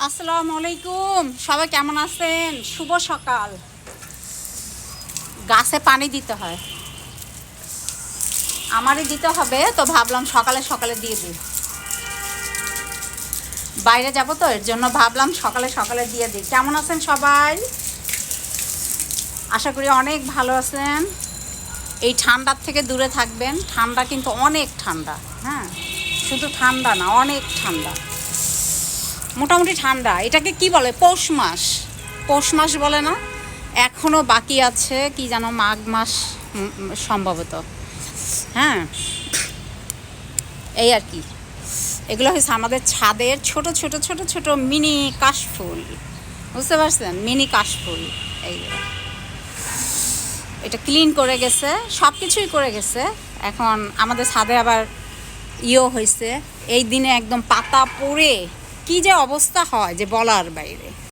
আসসালামু আলাইকুম, সবাই কেমন আছেন? শুভ সকাল। গাছে পানি দিতে হয়, আমারই দিতে হবে, তো ভাবলাম সকালে সকালে দিয়ে দিই। বাইরে যাব তো, এর জন্য ভাবলাম সকালে সকালে দিয়ে দিই। কেমন আছেন সবাই? আশা করি অনেক ভালো আছেন। এই ঠান্ডার থেকে দূরে থাকবেন, ঠান্ডা কিন্তু অনেক ঠান্ডা। হ্যাঁ, শুধু ঠান্ডা না, অনেক ঠান্ডা, মোটামুটি ঠান্ডা। এটাকে কি বলে? পৌষ মাস, পৌষ মাস বলে না? এখনও বাকি আছে কি জানো, মাঘ মাস সম্ভবত। হ্যাঁ, এই আর কি। এগুলো হচ্ছে আমাদের ছাদের ছোট ছোট ছোট ছোট মিনি কাশফুল, বুঝতে পারছেন? মিনি কাশফুল। এই এটা ক্লিন করে গেছে, সব কিছুই করে গেছে। এখন আমাদের ছাদে আবার হয়েছে এই দিনে, একদম পাতা পড়ে কি যে অবস্থা হয় যে বলার বাইরে।